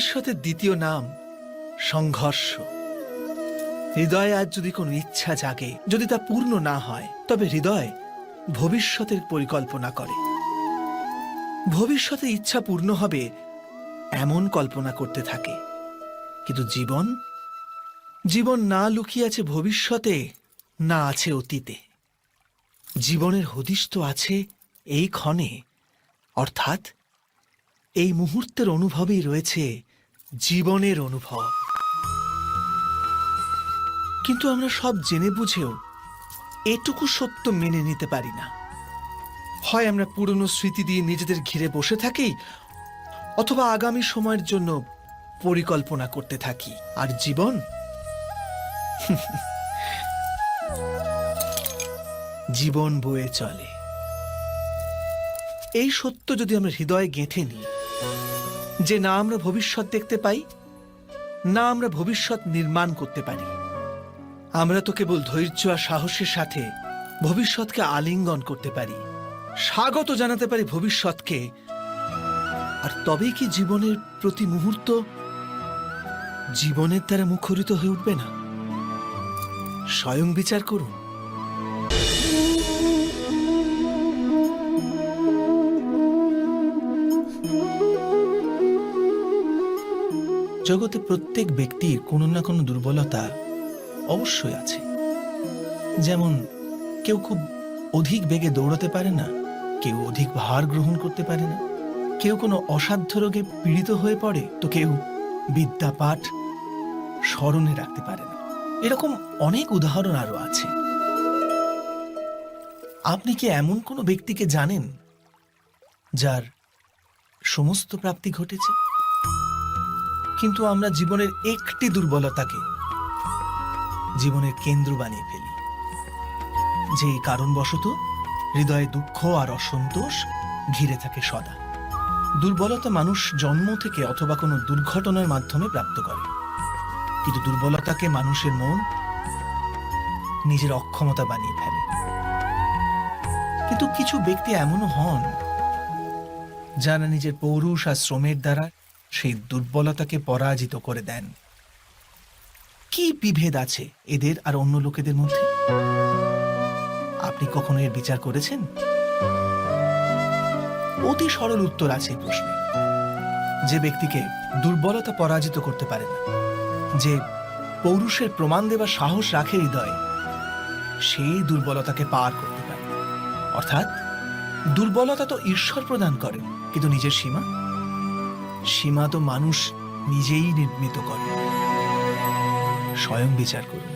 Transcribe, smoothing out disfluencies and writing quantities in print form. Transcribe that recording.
ভবিষ্যতের দ্বিতীয় নাম সংঘর্ষ। হৃদয়ে আজ যদি কোনো ইচ্ছা জাগে, যদি তা পূর্ণ না হয়, তবে হৃদয় ভবিষ্যতের পরিকল্পনা করে। ভবিষ্যতে ইচ্ছা পূর্ণ হবে এমন কল্পনা করতে থাকে। কিন্তু জীবন না লুকিয়ে আছে ভবিষ্যতে, না আছে অতীতে। জীবনের হদিশ তো আছে এই ক্ষণে, অর্থাৎ এই মুহূর্তের অনুভবেই রয়েছে জীবনের অনুভব। কিন্তু আমরা সব জেনে বুঝেও এটুকু সত্য মেনে নিতে পারি না। হয় আমরা পুরনো স্মৃতি দিয়ে নিজেদের ঘিরে বসে থাকি, অথবা আগামী সময়ের জন্য পরিকল্পনা করতে থাকি। আর জীবন বয়ে চলে। এই সত্য যদি আমরা হৃদয়ে গেঁথে নিই যে না আমরা ভবিষ্যৎ দেখতে পাই, না আমরা ভবিষ্যৎ নির্মাণ করতে পারি, আমরা তো কেবল ধৈর্য আর সাহসের সাথে ভবিষ্যৎকে আলিঙ্গন করতে পারি, স্বাগত জানাতে পারি ভবিষ্যৎকে। আর তবেই কি জীবনের প্রতি মুহূর্ত জীবনের দ্বারা মুখরিত হয়ে উঠবে না? স্বয়ং বিচার করুন। জগতে প্রত্যেক ব্যক্তির কোনো না কোনো দুর্বলতা অবশ্যই আছে। যেমন কেউ খুব অধিক বেগে দৌড়াতে পারে না, কেউ অধিক ভার গ্রহণ করতে পারে না, কেউ কোনো অসাধ্য রোগে পীড়িত হয়ে পড়ে, তো কেউ বিদ্যা পাঠ স্মরণে রাখতে পারে না। এরকম অনেক উদাহরণ আরো আছে। আপনি কি এমন কোনো ব্যক্তিকে জানেন যার সমস্ত প্রাপ্তি ঘটেছে? কিন্তু আমরা জীবনের একটি দুর্বলতাকে জীবনের কেন্দ্র বানিয়ে ফেলি, যে কারণবশত হৃদয়ে দুঃখ আর অসন্তোষ ঘিরে থাকে সদা। দুর্বলতা মানুষ জন্ম থেকে অথবা কোনো দুর্ঘটনার মাধ্যমে প্রাপ্ত করে, কিন্তু দুর্বলতাকে মানুষের মন নিজের অক্ষমতা বানিয়ে ফেলে। কিন্তু কিছু ব্যক্তি এমনও হন যারা নিজের পৌরুষ আর শ্রমের দ্বারা সেই দুর্বলতাকে পরাজিত করে দেন। কি বিভেদ আছে এদের আর অন্য লোকেদের মধ্যে? আপনি কখনো এর বিচার করেছেন? অতি সরল উত্তর আছে এই প্রশ্নে। যে ব্যক্তিকে দুর্বলতা পরাজিত করতে পারে না, যে পৌরুষের প্রমাণ দেবার সাহস রাখে হৃদয়ে, সেই দুর্বলতাকে পার করতে পারে। অর্থাৎ দুর্বলতা তো ঈশ্বর প্রদান করেন, কিন্তু নিজের সীমা তো মানুষ নিজেই নির্মিত করে। স্বয়ং বিচার করুন।